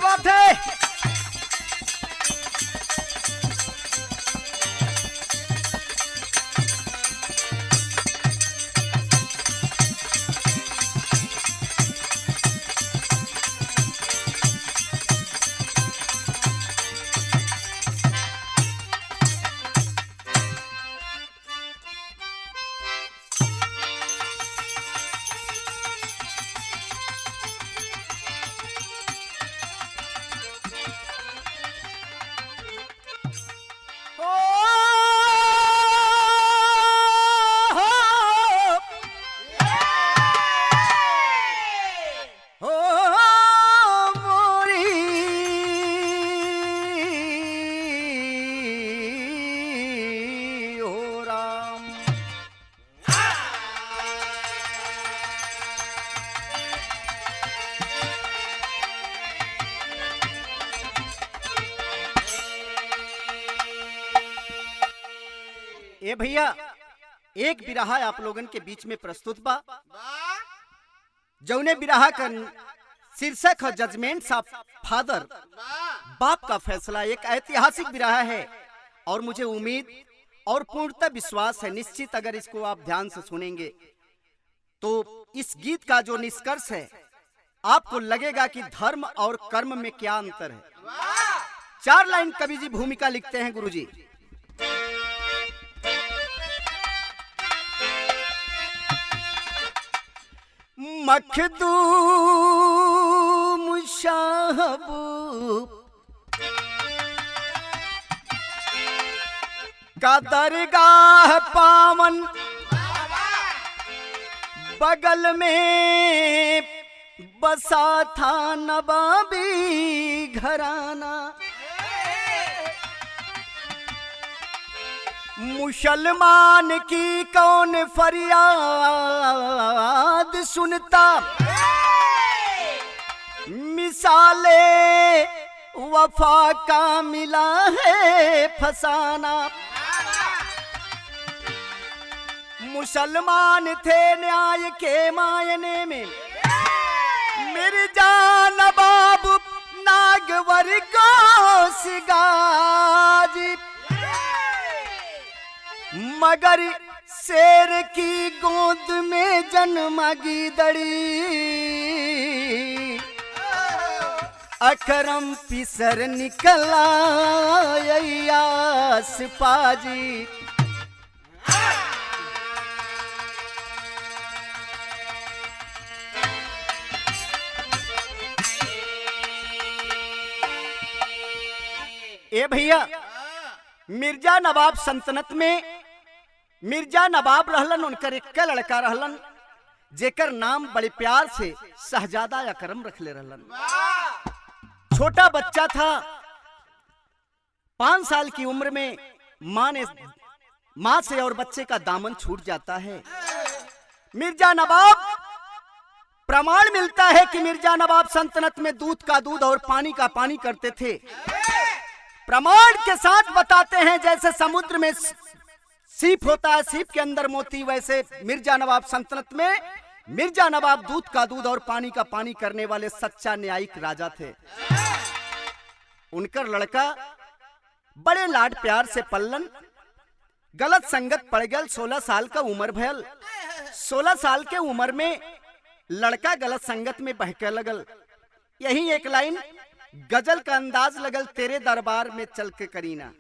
बात है। ए भैया, एक बिरहा आप लोगन के बीच में प्रस्तुत बा, जौने बिरहा का शीर्षक है जजमेंट्स ऑफ फादर, बाप का फैसला। एक ऐतिहासिक बिरहा है और मुझे उम्मीद और पूर्णतः विश्वास है, निश्चित अगर इसको आप ध्यान से सुनेंगे तो इस गीत का जो निष्कर्ष है आपको लगेगा कि धर्म और कर्म में क्या अंतर है। 4 लाइन कवि जी भूमिका लिखते हैं गुरुजी। मखदूम साहब का दरगाह पावन, बगल में बसा था नवाबी घराना। मुसलमान की कौन फरियाद सुनता, मिसाले वफा का मिला है फसाना। मुसलमान थे न्याय के मायने में, मिर्जा नवाब नागवर गोस गाजी, मगर शेर की गोद में जन्मा गीदड़ी, अकरम पिसर निकला यास पाजी। ए भैया, मिर्जा नवाब सल्तनत में मिर्जा नवाब रहलन, उनकर एक लड़का रहलन जेकर नाम बड़े प्यार से शहजादा अकरम रखले रहलन। छोटा बच्चा था, 5 साल की उम्र में माँ से और बच्चे का दामन छूट जाता है। मिर्जा नवाब, प्रमाण मिलता है कि मिर्जा नवाब सल्तनत में दूध का दूध और पानी का पानी करते थे। प्रमाण के साथ बताते हैं जैसे समुद्र में सीप होता है, सीप के अंदर मोती, वैसे मिर्जा नवाब सल्तनत में मिर्जा नवाब दूध का दूध और पानी का पानी करने वाले सच्चा न्यायिक राजा थे। उनकर लड़का बड़े लाड प्यार से पल्लन, गलत संगत पड़ गल। 16 साल का उम्र भयल। 16 साल के उम्र में लड़का गलत संगत में बहके लगल। यही एक लाइन गजल का अंदाज लगल, तेरे दरबार में चल के करीना।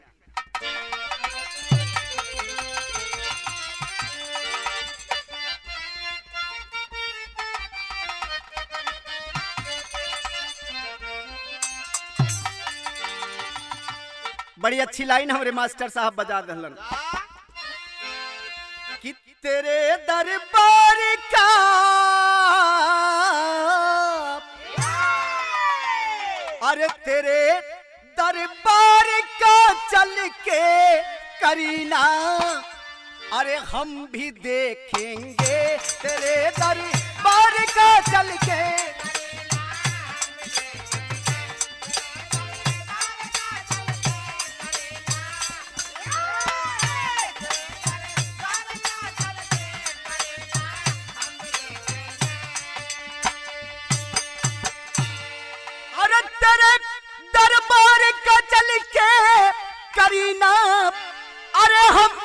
बड़ी अच्छी लाइन हमारे मास्टर साहब बजा दहलन कि तेरे दरबार का अरे तेरे दरबार का चल के करीना, अरे हम भी देखेंगे तेरे दरबार का चल के। अरे तेरे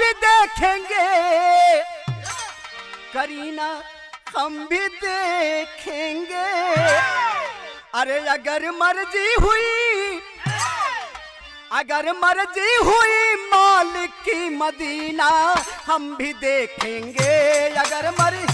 भी देखेंगे, करीना हम भी देखेंगे। अरे अगर मर्जी हुई, अगर मर्जी हुई मालिक की मदीना हम भी देखेंगे। अगर मर्जी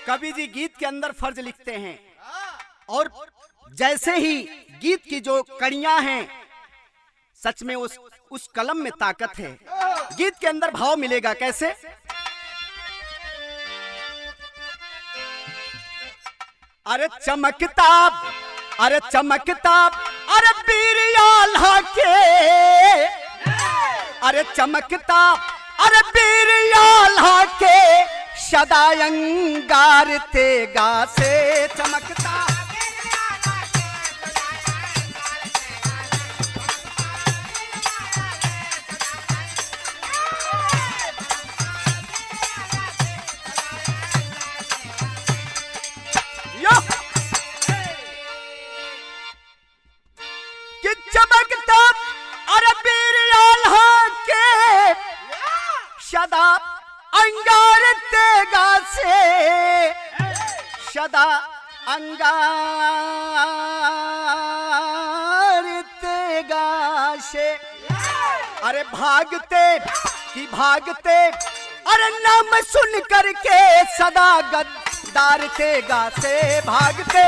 कवि जी गीत के अंदर फर्ज लिखते हैं और जैसे ही गीत की जो कड़ियां हैं, सच में उस कलम में ताकत है। गीत के अंदर भाव मिलेगा कैसे? अरे चमकता, अरे चमकता, अरे बीरियाला के, अरे चमकता, अरे बीरियाला के सदा अंगार तेगा से चमकता। कि चमकता अरे बीरियाला के सदा अंगार तेगा से, सदा अंगार तेगा से। अरे भागते कि भागते, अरे नाम सुन करके सदा गद्दार तेगा से भागते।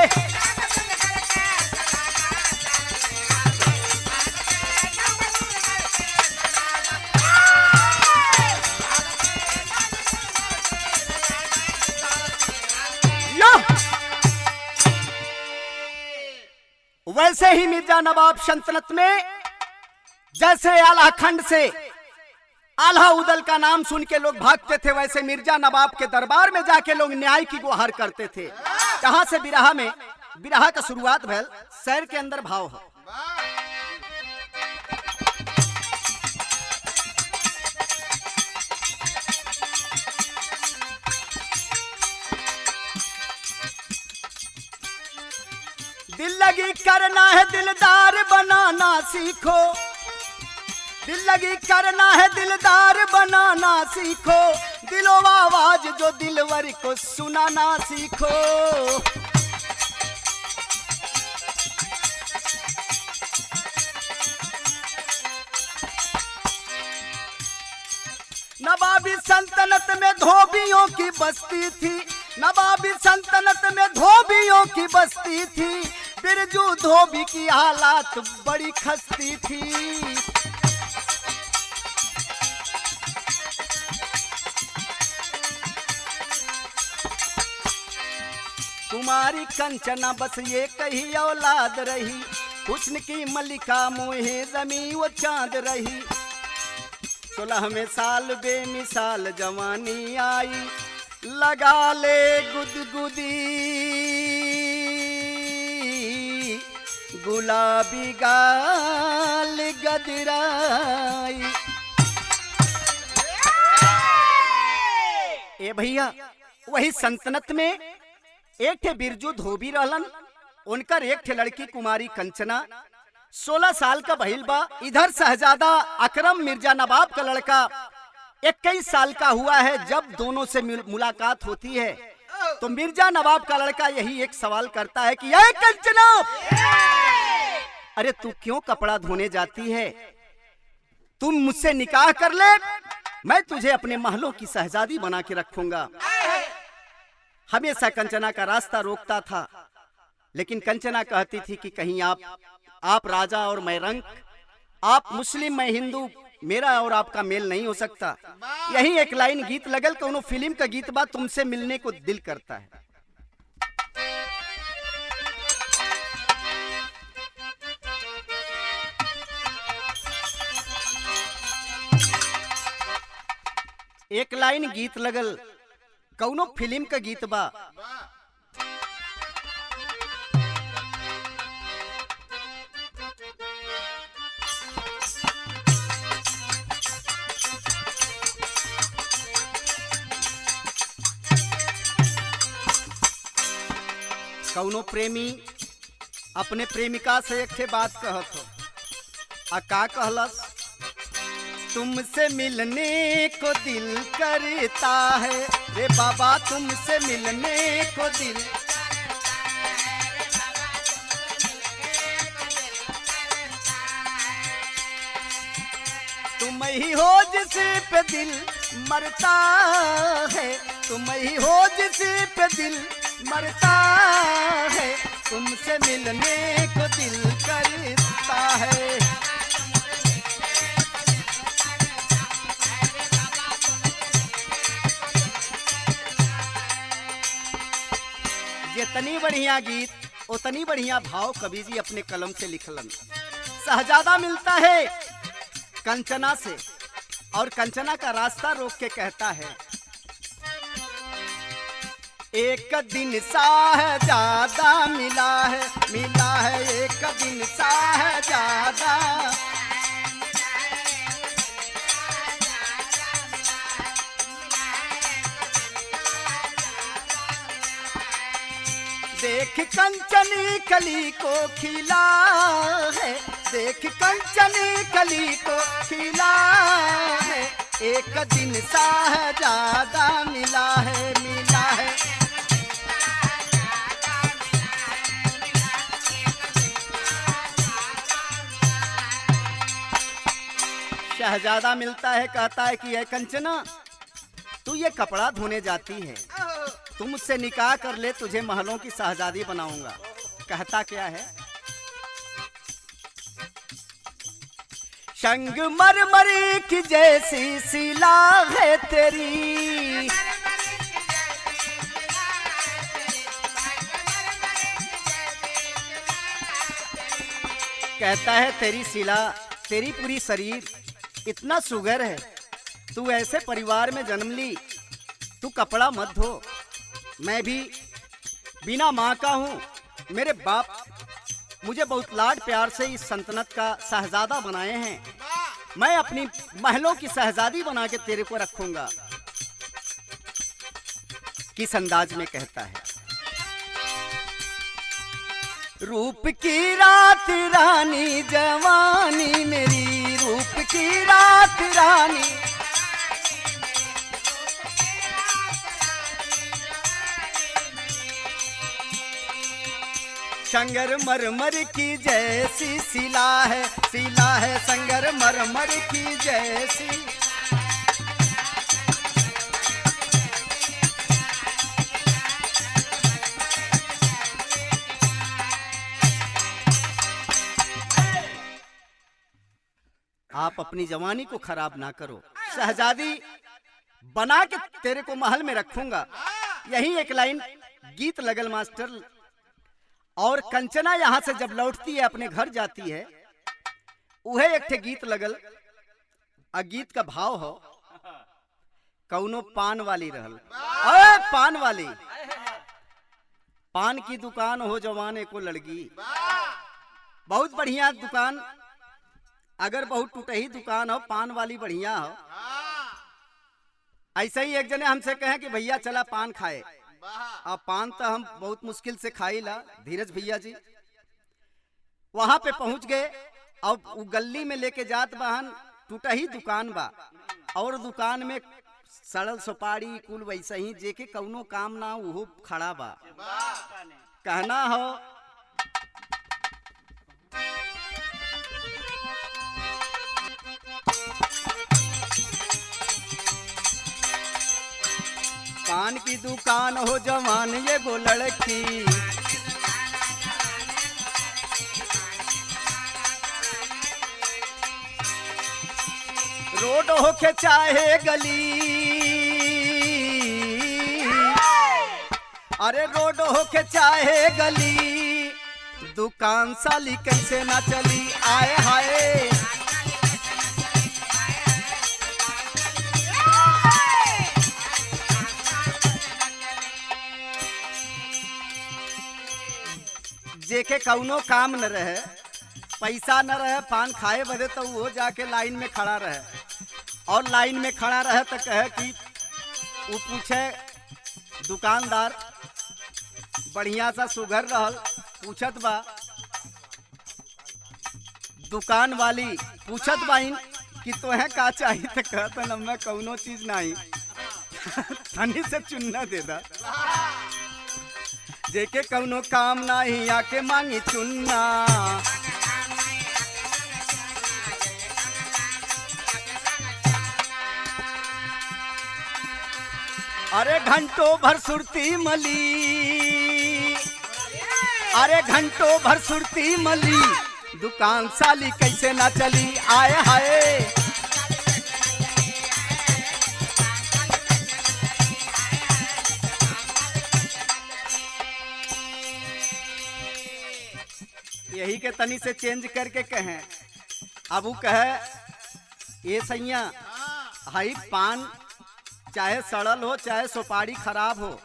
वैसे ही मिर्जा नवाब सल्तनत में जैसे आला खंड से आल्हा उदल का नाम सुन के लोग भागते थे, वैसे मिर्जा नवाब के दरबार में जाके लोग न्याय की गुहार करते थे। जहां से बिरहा में बिरहा का शुरुआत भैल, शहर के अंदर भाव हो। दिल लगी करना है दिलदार बनाना सीखो, दिल लगी करना है दिलदार बनाना सीखो, दिलो आवाज जो दिलवर को सुनाना सीखो। नवाबी सल्तनत में धोबियों की बस्ती थी, नवाबी सल्तनत में धोबियों की बस्ती थी, बिरजू धोबी की हालात बड़ी खस्ती थी। कुमारी कंचना बस ये कही औलाद रही, हुस्न की मलिका मुहे जमी वो चांद रही। 16वें साल बेमिसाल जवानी आई, लगा ले गुदगुदी गुलाबी गाल गदराई। ए भैया वही सल्तनत में एक ठे बिरजू धोबी रहलन, उनकर एक ठे लड़की कुमारी कंचना 16 साल का भइल बा। इधर शहजादा अकरम मिर्जा नवाब का लड़का 21 साल का हुआ है। जब दोनों से मुलाकात होती है तो मिर्जा नवाब का लड़का यही एक सवाल करता है कि ये कंचना, अरे तू क्यों कपड़ा धोने जाती है? तुम मुझसे निकाह कर ले, मैं तुझे अपने महलों की शहजादी बना के रखूंगा। हमेशा कंचना का रास्ता रोकता था, लेकिन कंचना कहती थी कि कहीं आप राजा और मैं रंक, आप मुस्लिम मैं हिंदू, मेरा और आपका मेल नहीं हो सकता। यही एक लाइन गीत लगल, कोनो फिल्म का गीत बा, तुमसे मिलने को दिल करता है। एक लाइन गीत लगल, कौनो फिल्म का गीत बा। कौनो प्रेमी अपने प्रेमिका से एक ठे बात कहत हो, आ का कहलस? तुमसे मिलने को दिल करता है रे बाबा, तुमसे मिलने को दिल। तुम ही हो जिस पे दिल मरता है, तुम ही हो जिस पे दिल मरता है, तुमसे मिलने को दिल करता है। जितनी बढ़िया गीत उतनी बढ़िया भाव कवि जी अपने कलम से लिखलन। शहजादा मिलता है कंचना से और कंचना का रास्ता रोक के कहता है, एक दिन शहजादा मिला है एक दिन शहजादा। देख कंचनी कली को खिला है, देख कंचनी कली को खिला है, एक दिन शहजादा मिला है शहजादा मिलता है, कहता है कि ये कंचना, तू ये कपड़ा धोने जाती है, तुम मुझसे निकाह कर ले, तुझे महलों की शहजादी बनाऊंगा। कहता क्या है? संगमरमर की जैसी सिला है तेरी, कहता है तेरी सिला, तेरी पूरी शरीर इतना सुगर है, तू ऐसे परिवार में जन्म ली, तू कपड़ा मत धो। मैं भी बिना माँ का हूँ, मेरे बाप मुझे बहुत लाड प्यार से इस सल्तनत का शहजादा बनाए हैं, मैं अपनी महलों की शहजादी बना के तेरे को रखूंगा। किस अंदाज में कहता है? रूप की रात रानी जवानी मेरी, रूप की रात रानी, संगर मरमर की जैसी सिला है संगर मरमर की जैसी। आप अपनी जवानी को खराब ना करो, शहजादी बना के तेरे को महल में रखूंगा। यही एक लाइन गीत लगल मास्टर। और कंचना यहाँ से जब लौटती है, अपने घर जाती है, उहे एक ठे गीत लगल। आ गीत का भाव हो, कौनो पान वाली रहल, अरे पान वाली, पान की दुकान हो जवाने को लड़की, बहुत बढ़िया दुकान, अगर बहुत टूटही दुकान हो, पान वाली बढ़िया हो। ऐसे ही एक जने हमसे कहे कि भैया चला पान खाए, अब पान तो हम बहुत मुश्किल से खाई ला, धीरज भैया जी। वहां पे पहुंच गए, अब वो गली में लेके जात बहन, टूटा ही दुकान बा, और दुकान में सड़ल सुपारी कुल वैसा ही जेके कौनो काम ना वो खड़ा बा। कहना हो पान की दुकान हो जवान ये गो लड़की, रोड हो के चाहे गली, अरे रोड हो के चाहे गली, दुकान साली कैसे ना चली, आए हाय। जेके कौनो काम न रहे, पैसा न रहे पान खाए बदे, तो वो जाके लाइन में खड़ा रहे, और लाइन में खड़ा रहे तो कहे कि वो पूछे दुकानदार, बढ़िया सा सुघर रहल। पूछत बा दुकान वाली, पूछत बाइन कि तोहे का चाहिए, तो कहता न मैं कौनो चीज नहीं तनी से चुन्ना दे दा, जेके कौनो काम नहीं आके मांगी चुन्ना। अरे घंटों भर सुरती मली, अरे घंटों भर सुरती मली, दुकान साली कैसे ना चली, आए हाय। यही के तनी से चेंज करके कहें। अब वो कहे ये सैया हाई पान चाहे सड़ल हो चाहे सुपारी खराब हो,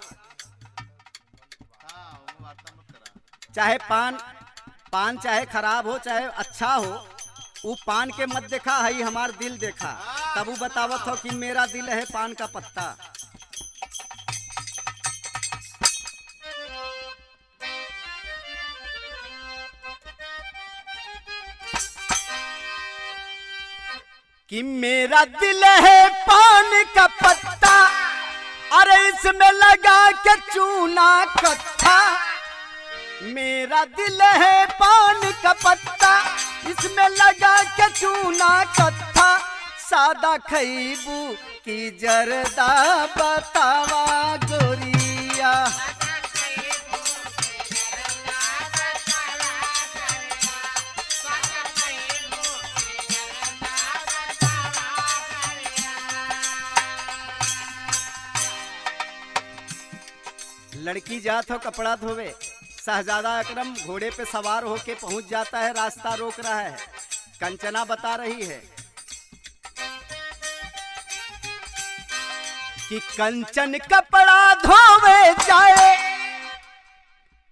चाहे पान चाहे खराब हो चाहे अच्छा हो, वो पान के मत देखा हई हमार दिल देखा। तब वो बतावत हो कि मेरा दिल है पान का पत्ता। कि मेरा दिल है पान का पत्ता, अरे इसमें लगा के चूना कत्था। मेरा दिल है पान का पत्ता, इसमें लगा के चूना कत्था। सादा खैबू की जरदा बतावा गोरिया, लड़की जात हो कपड़ा धोवे, शहजादा अकरम घोड़े पे सवार होके पहुंच जाता है, रास्ता रोक रहा है। कंचना बता रही है कि कंचन कपड़ा धोवे जाए,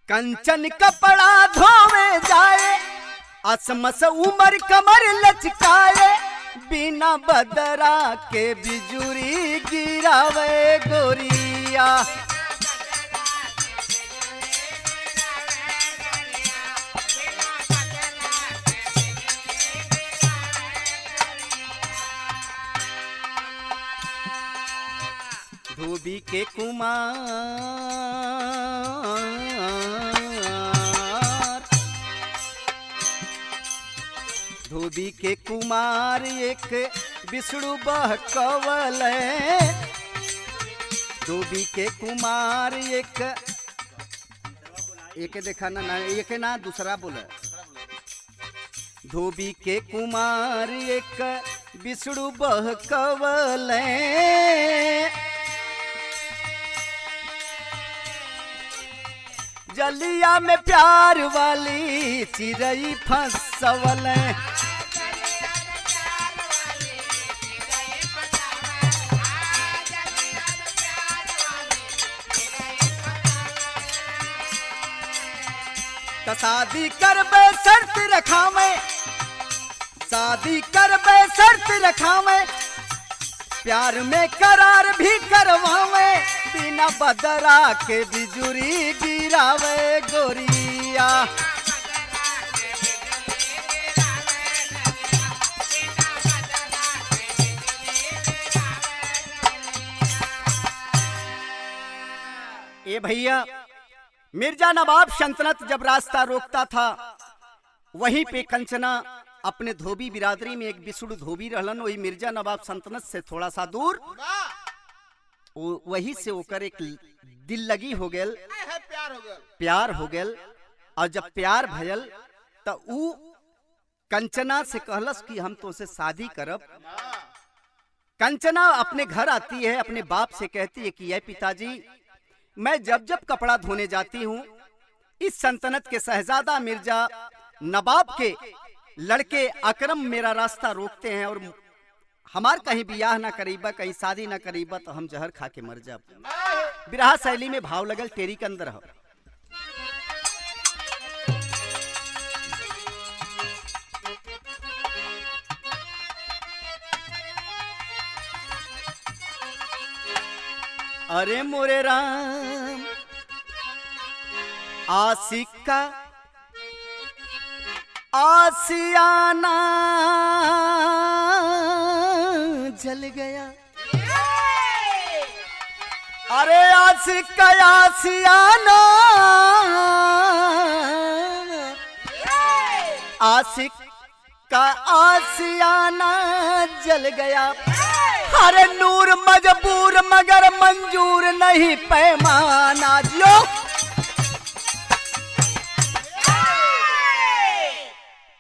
कंचन कपड़ा धोवे जाए, असमस उमर कमर लचकाए, बिना बदरा के बिजुरी गिरावे गोरिया। धोबी के कुमार, धोबी के कुमार एक बिसड़ू बहकवल, धोबी के कुमार एक देखा ना एक ना दूसरा बोला। धोबी के कुमार एक बिसड़ू बहकवल, जलिया में प्यार वाली चिरई फंसवल। तो शादी करबे शर्त रखावे, शादी करबे शर्त रखावे, प्यार में करार भी करवावे, बिना बदरा के बिजुरी गिरावे गोरिया। ए भैया, मिर्जा नवाब सल्तनत जब रास्ता रोकता था, वहीं पे कंचना अपने धोबी बिरादरी में एक बिसुड़ धोबी रहलन, वही मिर्जा नवाब सल्तनत से थोड़ा सा दूर, वही से होकर एक दिल लगी हो गेल, प्यार हो गेल। और जब प्यार भयल तो ऊ कंचना से कहलस कि हम तो से शादी करब। कंचना अपने घर आती है, अपने बाप से कहती है कि ये पिताजी, मैं जब जब कपड़ा धोने जाती हूँ, इस सल्तनत के शहजादा मिर्जा नवाब के लड़के अकरम मेरा रास्ता रोकते हैं और हमार कहीं बियाह ना करीबा, कहीं शादी ना करीबा, तो हम जहर खा के मर जाब। बिरहा शैली में भाव लगल टेरी के अंदर हो। अरे मोरे राम आशिक का आसियाना जल गया। अरे आशिक का आसियाना, आशिक का आसियाना जल गया। अरे नूर मजबूर मगर मंजूर नहीं पैमाना जो।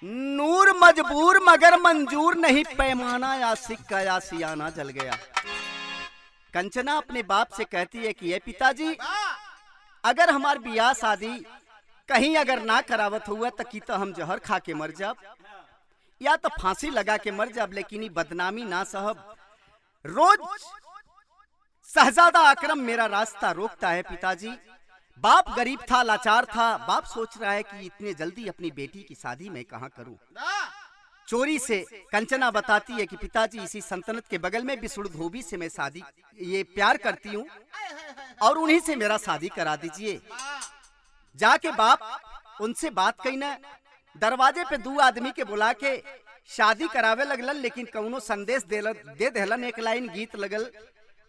नूर मजबूर मगर मंजूर नहीं पैमाना, आशिक का आसियाना जल गया। कंचना अपने बाप से कहती है कि ये पिताजी, अगर हमार बियाह शादी कहीं अगर ना करावत हुआ तो की तो हम जहर खा के मर जाब या तो फांसी लगा के मर जाब, लेकिन ये बदनामी ना साहब। रोज शहजादा अकरम मेरा रास्ता रोकता है पिताजी। बाप गरीब था, लाचार था। बाप सोच रहा है कि इतने जल्दी अपनी बेटी की शादी मैं कहां करूं। चोरी से कंचना बताती है कि पिताजी, इसी सल्तनत के बगल में बिसुड़ धोबी से मैं शादी ये प्यार करती हूँ और उन्हीं से मेरा शादी करा दीजिए। जाके बाप उनसे बात कही ना, दरवाजे पे 2 आदमी के बुला के शादी करावे लगलन, लेकिन कौनो संदेश दे देहलन। एक लाइन गीत लगल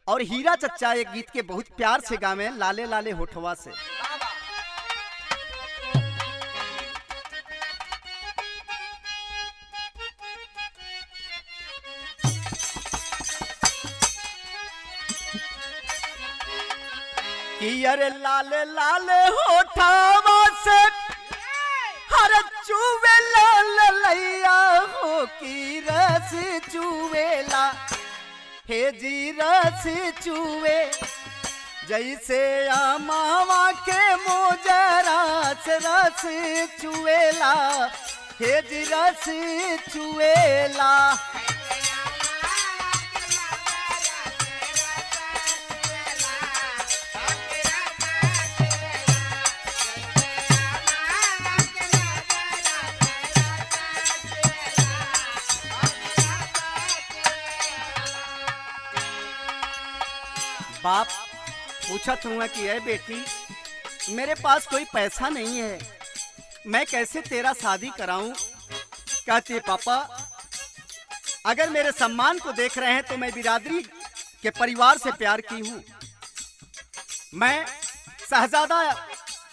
और हीरा चच्चा एक गीत के बहुत प्यार से गावे, लाले लाले होठवा से। कि अरे लाले लाले होठवा से हर चूवे लाल लैया हो की रस चूवेला, हे जी रस चूवे जैसे मावा के मोजरा से रस चूवेला, हे जी रस चूवेला। बाप पूछत हुआ कि ऐ बेटी, मेरे पास कोई पैसा नहीं है, मैं कैसे तेरा शादी कराऊं। कहती पापा, अगर मेरे सम्मान को देख रहे हैं तो मैं बिरादरी के परिवार से प्यार की हूं। मैं शहजादा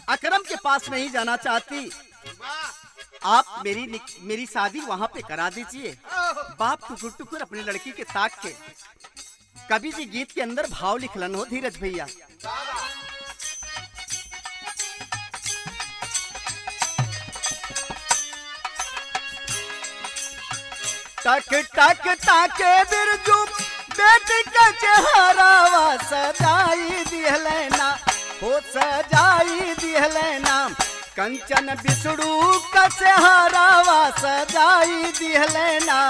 अकरम के पास नहीं जाना चाहती। आप मेरी शादी वहां पे करा दीजिए। बाप टुकुर टुकुर अपनी लड़की के ताक के कवि जी गीत के अंदर भाव लिखलन हो धीरज भैया। टक टक ताके बिरजू बेटी का चेहरावा सजाई दिहलेना, हो सजाई दिहलेना। कंचन बिसड़ू का चेहरावा सजाई दिहलेना,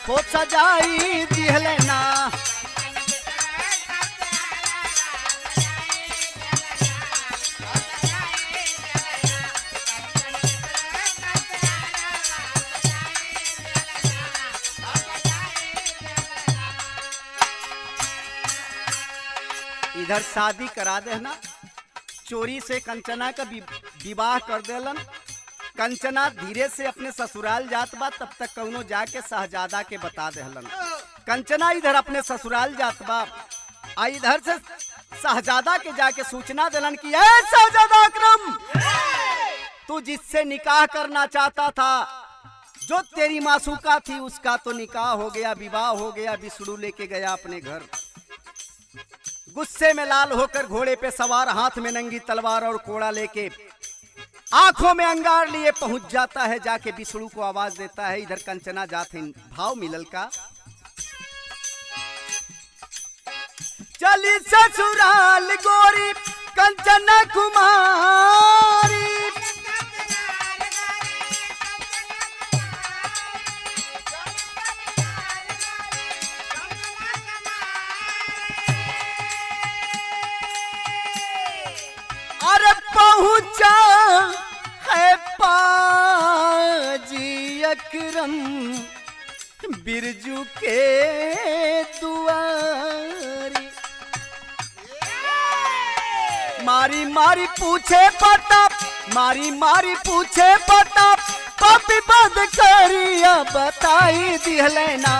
हो सजाई दिहलेना। इधर शादी करा देना, चोरी से कंचना का विवाह कर देलन। कंचना धीरे से अपने ससुराल जात बा, तब तक कौनो जाके शहजादा के बता देहलन। कंचना इधर अपने ससुराल जात बा, आ इधर से शहजादा के जाके सूचना देलन कि ऐ शहजादा अकरम, तू जिससे निकाह करना चाहता था, जो तेरी मासूका थी, उसका तो निकाह हो गया, विवाह हो गया, बिसड़ू लेके गया अपने घर। गुस्से में लाल होकर घोड़े पे सवार, हाथ में नंगी तलवार और कोड़ा लेके, आंखों में अंगार लिए पहुंच जाता है। जाके बिसड़ू को आवाज देता है। इधर कंचना जात भाव मिलल का, चली ससुराल गोरी कंचना कुमारी। अरे पहुंचा है पाजी अकरम बिरजू के दुआरी। मारी मारी पूछे पता मारी मारी पूछे बता पापी बद करिया बताई दिहलेना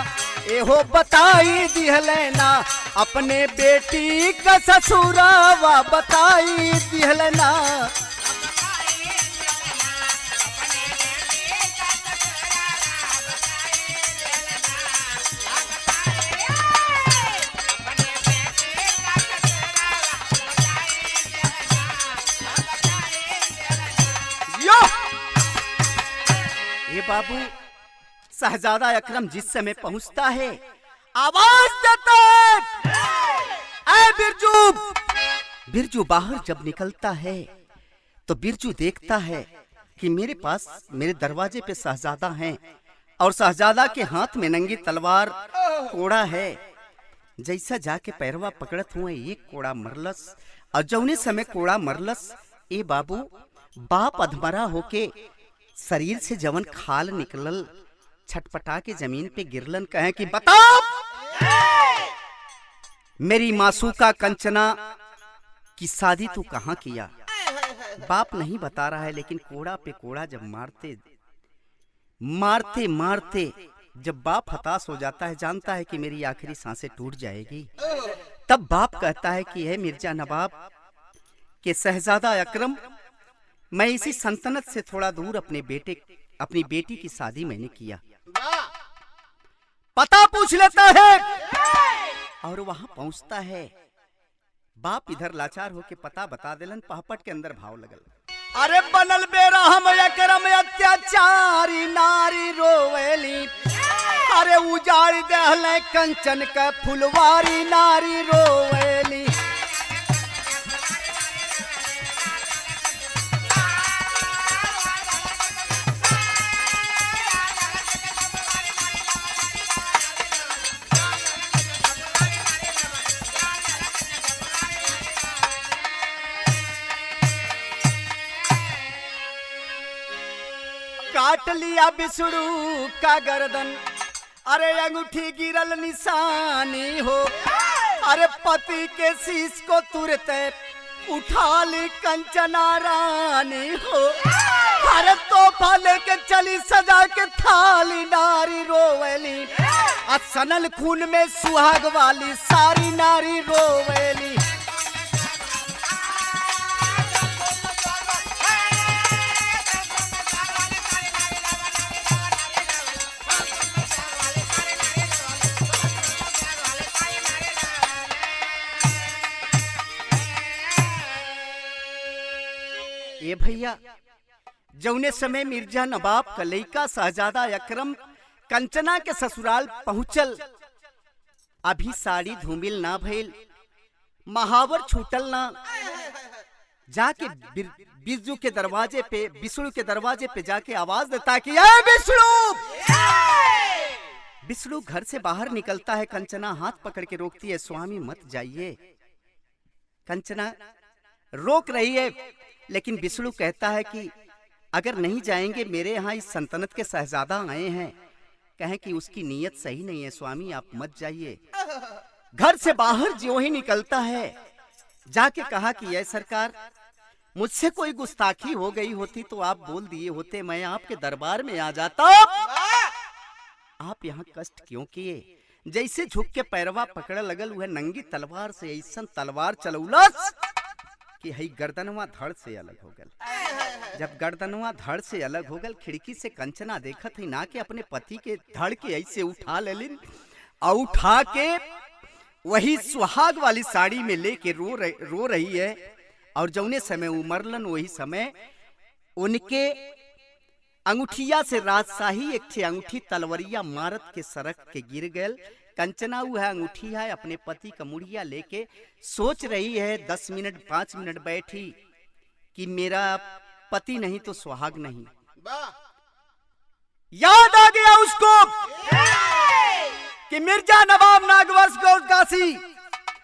एहो बताई दिहलेना अपने बेटी का ससुरावा बताई दिहलेना। ये बाबू शहजादा अकरम जिस समय पहुंचता है आवाज देता है, ऐ बिरजू। बिरजू बाहर जब निकलता है तो बिरजू देखता है कि मेरे पास मेरे दरवाजे पे शहजादा हैं और शहजादा के हाथ में नंगी तलवार कोड़ा है। जैसा जाके पैरवा पकड़त हुए एक कोड़ा मरलस और जौने समय कोड़ा मरलस ए बाबू बाप अधमरा होके शरीर से जवन खाल निकलल छटपटा के जमीन पे गिरलन। कहे कि बताओ मेरी मासूका कंचना की शादी तू कहां किया। बाप नहीं बता रहा है, लेकिन कोड़ा पे कोड़ा जब मारते मारते मारते जब बाप हताश हो जाता है, जानता है कि मेरी आखिरी सांसें टूट जाएगी, तब बाप कहता है कि है मिर्जा नवाब के शहजादा अकरम, मैं इसी सल्तनत से थोड़ा दूर अपनी बेटी की शादी मैंने किया। पता पूछ लेता है और वहां पहुंचता है। बाप इधर लाचार होके पता बता देलन। पहपट के अंदर भाव लगल, अरे बनल बेरा हम अकरम अत्याचारी नारी रोवेली, अरे उजाड़ दहले कंचन का फुलवारी नारी रोवेली। काट लिया बिसड़ू का गर्दन, अरे अंगूठी गिरल निशानी हो, अरे पति के शीश को तुरते उठा ली कंचना रानी हो, अरे तोहफा लेके चली सजा के थाली नारी रोवेली, सनल खून में सुहाग वाली सारी नारी रोवेली। ये भैया जौने समय मिर्जा नवाब का लइका शहजादा अकरम कंचना के ससुराल पहुंचल, अभी साड़ी धूमिल ना भइल, महावर छूटल ना, जाके बिरजू के दरवाजे पे बिसड़ू के दरवाजे पे जाके आवाज देता कि ए बिसड़ू। बिसड़ू घर से बाहर निकलता है। कंचना हाथ पकड़ के रोकती है, स्वामी मत जाइए। कंचना रोक रही है, लेकिन बिसड़ू कहता है कि अगर नहीं जाएंगे, मेरे यहाँ इस सल्तनत के शहजादा आए हैं, कहें कि उसकी नीयत सही नहीं है, स्वामी आप मत जाइए। घर से बाहर जो ही निकलता है, जाके कहा कि ऐ सरकार, मुझसे कोई गुस्ताखी हो गई होती तो आप बोल दिए होते, मैं आपके दरबार में आ जाता। आप यहाँ कष्ट क्यों किए? जैसे झुक के पैरवा पकड़ लगल, वह नंगी तलवार से ऐसा तलवार चलौलस कि हई गर्दनवा धड़ से अलग हो गल। जब गर्दनवा धड़ से अलग हो गल, खिड़की से कंचना देखत ही ना कि अपने पति के धड़ के ऐसे उठा लेलिन और उठा के वही सुहाग वाली साड़ी में लेके रो रही है। और जौने समय उमरलन वही समय उनके अंगूठिया से राजशाही एक ठे अंगूठी तलवरिया मारत के सरक के गिर गल। कंचना वह अंगूठी है अपने पति का मुड़िया लेके सोच रही है, 10 मिनट 5 मिनट बैठी कि मेरा पति नहीं तो सुहाग नहीं। याद आ गया उसको कि मिर्जा नवाब नागवर्ष गौरकाशी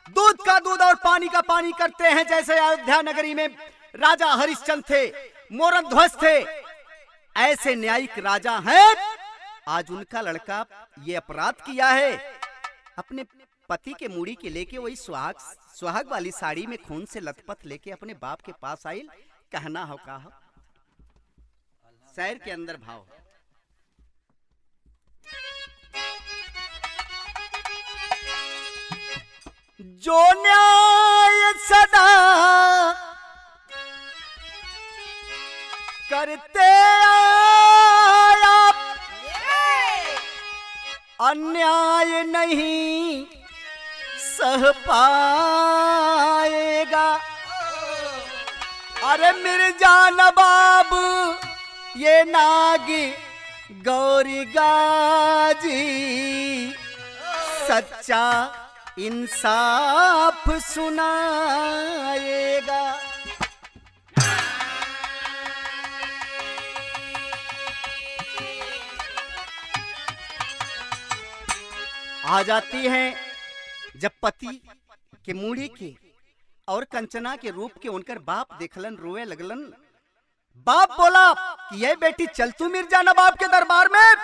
दूध का दूध और पानी का पानी करते हैं। जैसे अयोध्या नगरी में राजा हरिश्चंद्र थे, मोरन ध्वज थे, ऐसे न्यायिक राजा हैं। आज उनका लड़का ये अपराध किया है, अपने पति के मुड़ी के लेके वही सुहाग वाली साड़ी में खून से लथपथ लेके अपने बाप के पास आई। कहना हो कहा शायर के अंदर भाव है। जो न्याय सदा करते आया, अन्याय नहीं सह पाएगा। अरे मिर्जा नवाब ये नागी गौरी गाजी, सच्चा इंसाफ सुनाएगा। आ जाती हैं जब पति के मूड़ी के और कंचना के रूप के उनकर बाप देखलन, रोए लगलन। बाप बोला कि ये बेटी चल तू मिर्जा नवाब के दरबार में।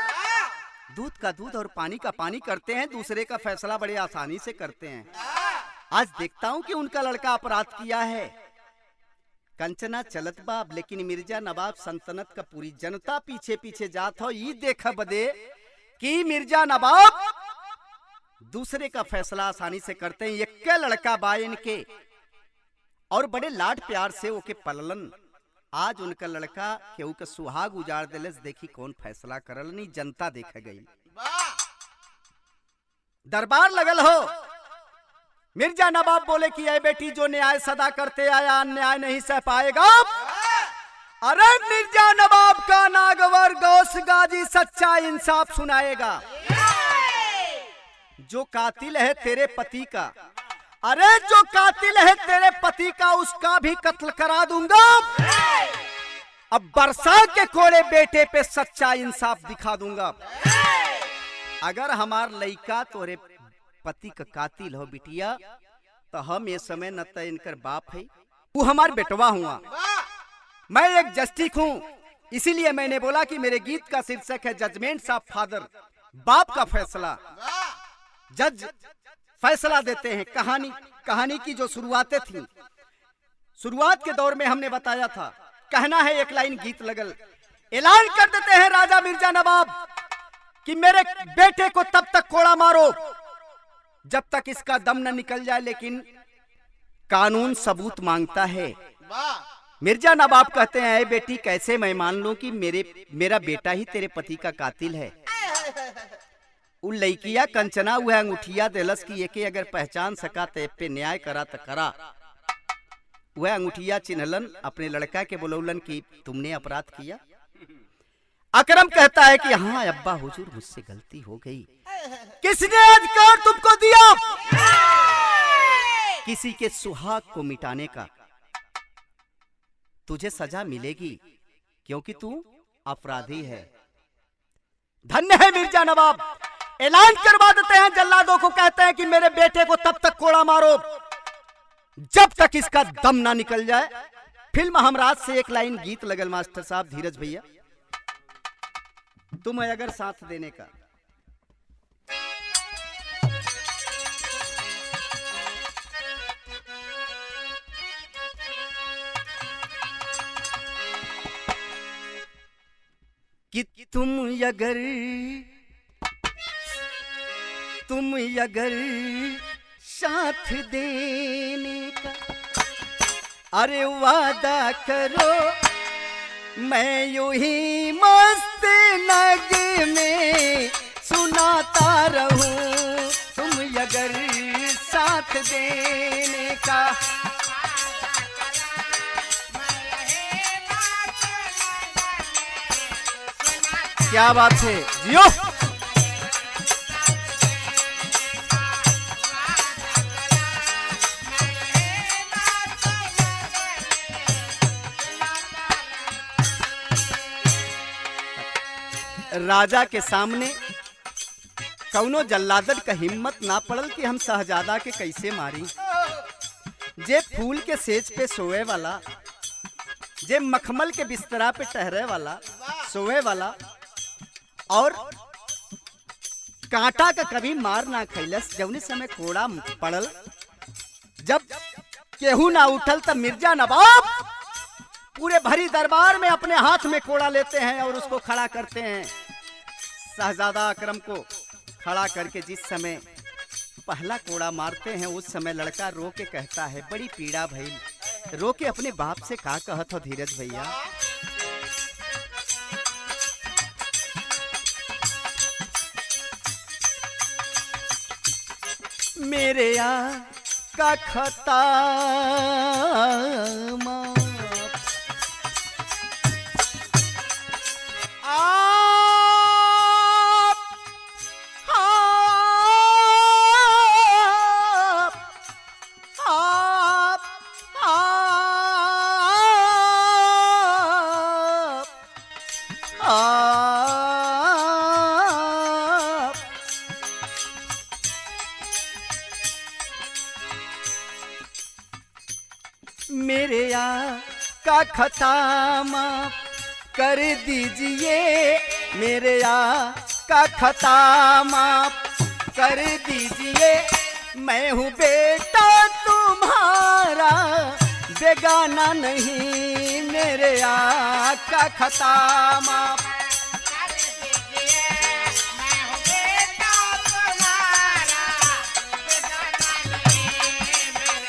दूध का दूध और पानी का पानी करते हैं, दूसरे का फैसला बड़े आसानी से करते हैं। आज देखता हूं कि उनका लड़का अपराध किया है। कंचना चलत बाप, लेकिन मिर्जा नवाब सल्तनत का पूरी जनता पीछे पीछे जात हो। ये देखा बदे कि मिर्जा नवाब दूसरे का फैसला आसानी से करते हैं। एक लड़का बा इनके और बड़े लाड प्यार से ओके पललन। आज उनका लड़का केहू का सुहाग उजाड़ दिलस, देखी कौन फैसला करल। नहीं जनता देखा गई, दरबार लगल हो। मिर्जा नवाब बोले कि ये बेटी जो न्याय सदा करते आया, अन्याय नहीं सह पाएगा। अरे मिर्जा नवाब का नागवर गौस गाजी सच्चा इंसाफ सुनाएगा। जो कातिल है तेरे पति का, अरे जो कातिल है तेरे पति का, उसका भी कत्ल करा दूंगा। अब बरसा के कोड़े बेटे पे सच्चा इंसाफ दिखा दूंगा। अगर हमार लइका तोरे पति का कातिल हो बिटिया, तो हम ये समय न तो इनकर बाप है, वो हमार बेटवा हुआ। मैं एक जस्टिस हूं, इसीलिए मैंने बोला कि मेरे गीत का शीर्षक है जजमेंट ऑफ फादर, बाप का फैसला। जज फैसला देते हैं। कहानी की जो शुरुआतें थी, शुरुआत के दौर में हमने बताया था, कहना है एक लाइन गीत लगल। ऐलान कर देते हैं राजा मिर्जा नवाब कि मेरे बेटे को तब तक कोड़ा मारो जब तक इसका दम न निकल जाए, लेकिन कानून सबूत मांगता है। मिर्जा नवाब कहते हैं बेटी कैसे मैं मान लूं कि मेरा बेटा ही तेरे पति का कातिल है। उ लइकिया कंचना वह अंगूठिया देलस की एके अगर पहचान सका ते पे न्याय करा त करा। वह अंगूठिया चिन्हलन, अपने लड़का के बोलौलन कि तुमने अपराध किया। अकरम कहता है कि हाँ अब्बा हुजूर मुझसे गलती हो गई। किसने अधिकार तुमको दिया किसी के सुहाग को मिटाने का? तुझे सजा मिलेगी क्योंकि तू अपराधी है। धन्य है मिर्जा नवाब, ऐलान करवा देते हैं जल्लादों को, कहते हैं कि मेरे बेटे को तब तक कोड़ा मारो जब तक इसका दम ना निकल जाए। फिल्म हमराज से एक लाइन गीत लगल मास्टर साहब धीरज भैया, तुम है अगर साथ देने का। कि तुम अगर साथ देने का अरे वादा करो, मैं यूं ही मस्त नग में सुनाता रहूं। तुम अगर साथ देने का क्या बात है जियो। राजा के सामने कौनो जल्लादन का हिम्मत ना पड़ल कि हम शहजादा के कैसे मारी। जे फूल के सेज पे सोए वाला, जे मखमल के बिस्तरा पे ठहरे वाला, सोए वाला और कांटा का कभी मार ना खैलस। जौने समय कोड़ा पड़ल, जब केहू ना उठल तब मिर्जा नवाब पूरे भरी दरबार में अपने हाथ में कोड़ा लेते हैं और उसको खड़ा करते हैं। शहजादा अकरम को खड़ा करके जिस समय पहला कोड़ा मारते हैं उस समय लड़का रो के कहता है, बड़ी पीड़ा भई। रो के अपने बाप से का कहत हो धीरज भैया? मेरे का खता मेरे का खता माफ कर दीजिए, मेरे का खता माफ कर दीजिए। मैं हूँ बेटा तुम्हारा बेगाना नहीं, मेरे का खता माफ कर दीजिए। मैं हूँ बेटा तुम्हारा बेगाना नहीं, मेरे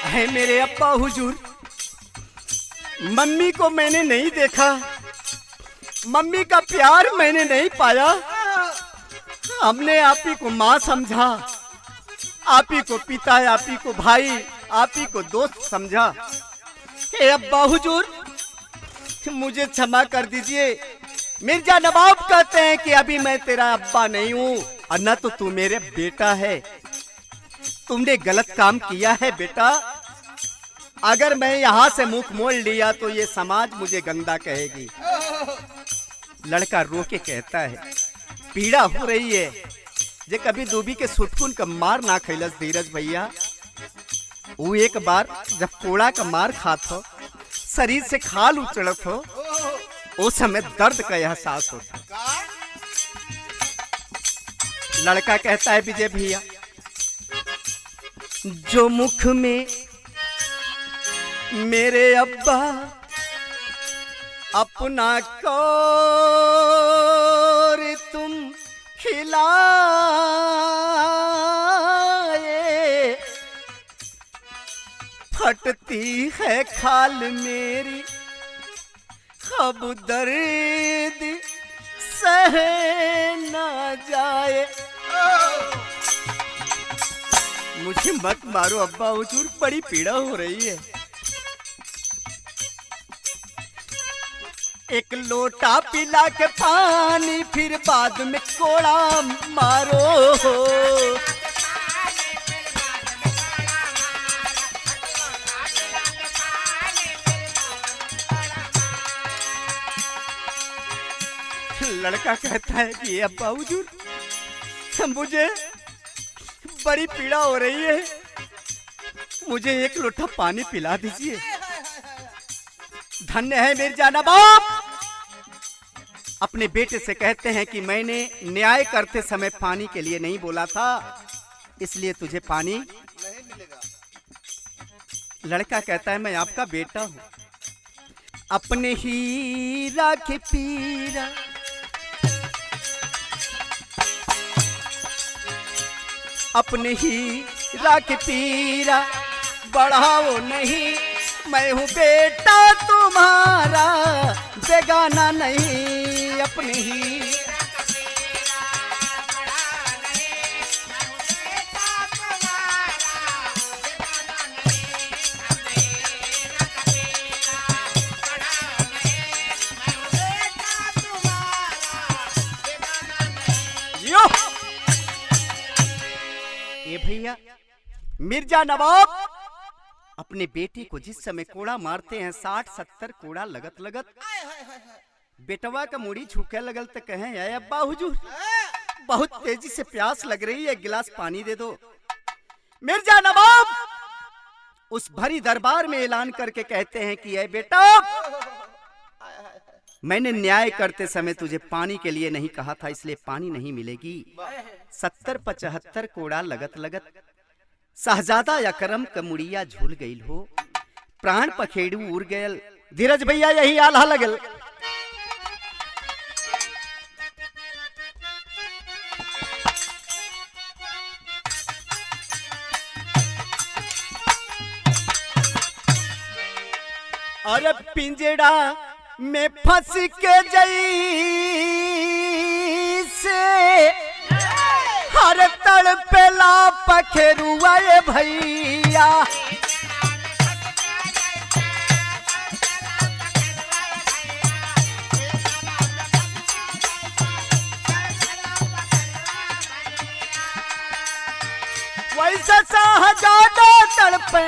है मेरे अब्बा हुजूर। मम्मी को मैंने नहीं देखा, मम्मी का प्यार मैंने नहीं पाया। हमने आप ही को माँ समझा, आप ही को पिता, आप ही को भाई, आप ही को दोस्त समझा। हे अब्बा हुजूर, मुझे क्षमा कर दीजिए। मिर्जा नवाब कहते हैं कि अभी मैं तेरा अब्बा नहीं हूँ और न तो तू मेरे बेटा है। तुमने गलत काम किया है बेटा। अगर मैं यहाँ से मुख मोड़ लिया तो ये समाज मुझे गंदा कहेगी। लड़का रो के कहता है, पीड़ा हो रही है जे कभी दूबी के सुटकुन का मार ना खैलस धीरज भैया। वो एक बार जब कोड़ा का मार खात हो, शरीर से खाल उचड़त हो, उस समय दर्द का एहसास होता। लड़का कहता है, विजय भैया, जो मुख में मेरे अब्बा अपना कौर तुम खिलाए, फटती है खाल मेरी अब दर्द सह ना जाए। मुझे मत मारो अब्बा हुजूर, बड़ी पीड़ा हो रही है। एक लोटा पिला के पानी फिर बाद में कोड़ा मारो। लड़का कहता है कि अब्बा हुजूर, मुझे बड़ी पीड़ा हो रही है, मुझे एक लोटा पानी पिला दीजिए। धन्य है मिर्जा नवाब। अपने बेटे से कहते हैं कि मैंने न्याय करते समय पानी के लिए नहीं बोला था, इसलिए तुझे पानी नहीं मिलेगा। लड़का कहता है, मैं आपका बेटा हूं। अपने हीरा के पीरा अपने हीरा के पीरा बढ़ाओ नहीं, मैं हूँ बेटा तुम्हारा बेगाना नहीं। अपने ही ये भैया मिर्जा नवाब अपने बेटे को जिस समय कोड़ा मारते हैं, 60-70 कोड़ा लगत लगत बेटवा का मुड़ी झुके लगल तो कहें, आए अब्बा हुजूर, बहुत तेजी से प्यास लग रही है, गिलास पानी दे दो। मिर्जा नवाब उस भरी दरबार में ऐलान करके कहते हैं कि ऐ बेटा, मैंने न्याय करते समय तुझे पानी के लिए नहीं कहा था, इसलिए पानी नहीं मिलेगी। 70-75 कोड़ा लगत लगत शहजादा अकरम क मुड़िया झूल गईल हो, प्राण पखेड़ू उड़ गयल। धीरज भैया यही आल्हा लगल। अरे पिंजड़ा में फंस के जैसे हर तड़पेला पखेरुआ ये भैया। वैसा शहजादा तड़पे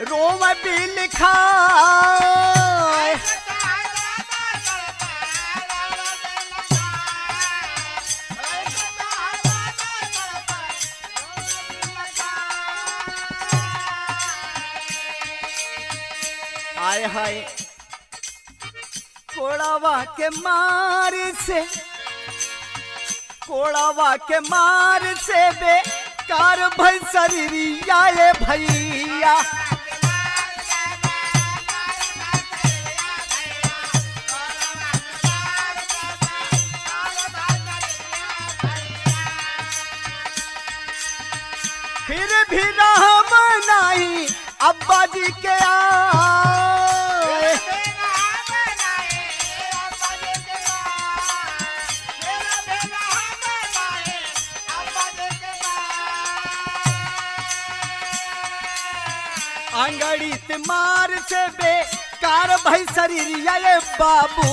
रोम भी लिखा। आय हाय कोड़ावा के मार से, कोड़ावा के मार से बेकार भई शरीरिया ये भैया। फिर भी राम नहीं अब्बा जी के आए। अंगड़ीत मार से बेकार भई शरीरिया ये बाबू।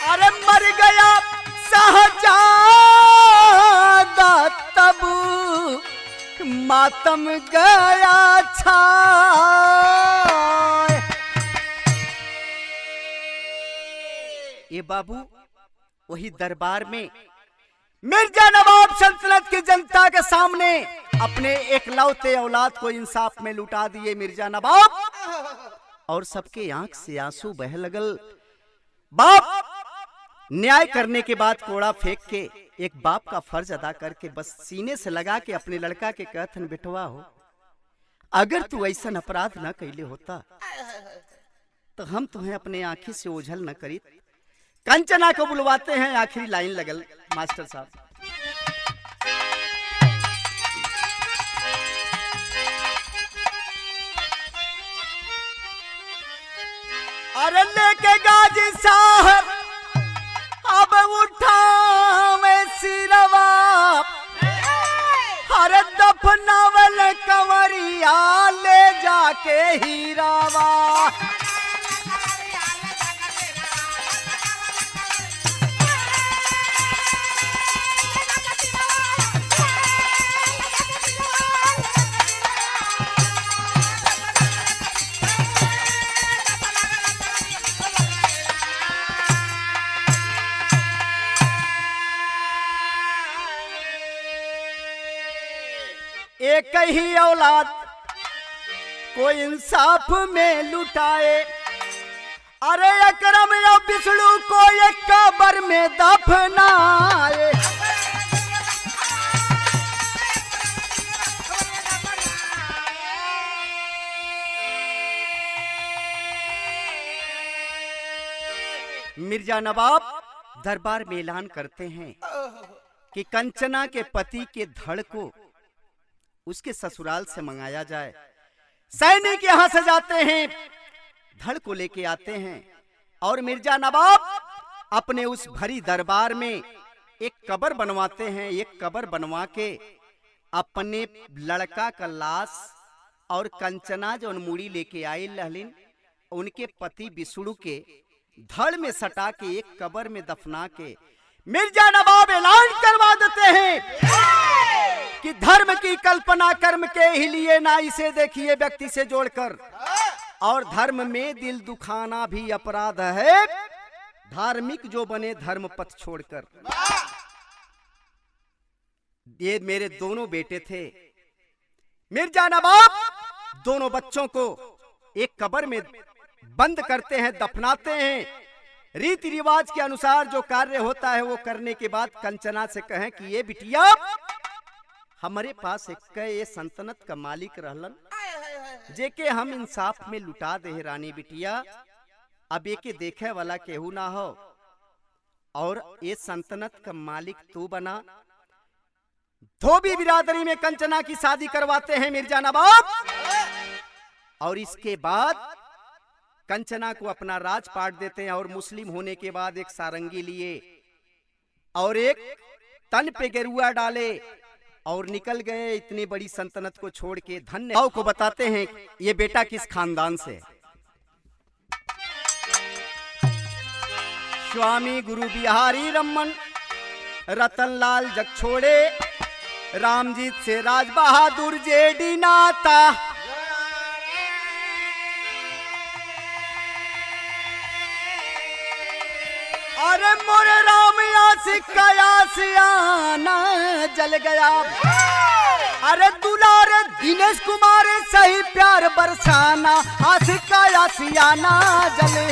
अरे मर गया शहजादा तब मातम गया छाए। ये बाबू वही दरबार में मिर्जा नवाब सल्तनत की जनता के सामने अपने एकलौते औलाद को इंसाफ में लुटा दिए मिर्जा नवाब, और सबके आंख से आंसू बह लगल। बाप न्याय करने के बाद कोड़ा फेंक के एक बाप का फर्ज अदा करके बस सीने से लगा के अपने लड़का के कहथन, बेटवा हो अगर तू ऐसा अपराध न कैले होता तो हम तुम्हें अपने आंखी से ओझल न करी। कंचना को बुलवाते हैं, आखिरी लाइन लगल मास्टर साहब। अरे लेके गाजी साहब अब उठावे सिरवा, हर दफनावल कंवरिया ले जाके हीरावा। एक ही औलाद को इंसाफ में लुटाए। अरे अकरम या बिसड़ू को एक कब्र में दफनाए। मिर्जा नवाब दरबार में ऐलान करते हैं कि कंचना के पति के धड़ को उसके ससुराल से मंगाया जाए। सैनिक यहां से जाते हैं, धड़ को लेके आते हैं, और मिर्जा नवाब अपने उस भरी दरबार में एक कब्र बनवाते हैं। एक कब्र बनवा के अपने लड़का का लाश और कंचना जो मुड़ी लेके आई लहलिन उनके पति बिसुड़ू के धड़ में सटा के एक कब्र में दफना के मिर्जा नवाब ऐलान करवा देते हैं कि धर्म की कल्पना कर्म के ही लिए ना, इसे देखिए व्यक्ति से जोड़कर, और धर्म में दिल दुखाना भी अपराध है, धार्मिक जो बने धर्म पथ छोड़कर। ये मेरे दोनों बेटे थे। मिर्जा नवाब दोनों बच्चों को एक कब्र में बंद करते हैं, दफनाते हैं। रीति रिवाज के अनुसार जो कार्य होता है वो करने के बाद कंचना से कहें कि ये बिटिया हमारे पास एक ये सल्तनत का मालिक रहलन, जेके हम इंसाफ में लुटा दे रानी बिटिया। अब एके देखे वाला केहू ना हो और ये सल्तनत का मालिक तू बना। धोबी बिरादरी में कंचना की शादी करवाते हैं मिर्जा नवाब, और इसके बाद कंचना को अपना राज पाट देते हैं। और मुस्लिम होने के बाद एक सारंगी लिए और एक तन पे गेरुआ डाले और निकल गए इतनी बड़ी सल्तनत को छोड़ के। धन्य को बताते हैं ये बेटा किस खानदान से। स्वामी गुरु बिहारी रमन रतनलाल जग छोड़े, रामजीत से राज बहादुर जेडी नाता। अरे मोरे राम यासिका यासियाना जल गया। अरे दुलारे दिनेश कुमार सही प्यार बरसाना, आशिका यासियाना जले।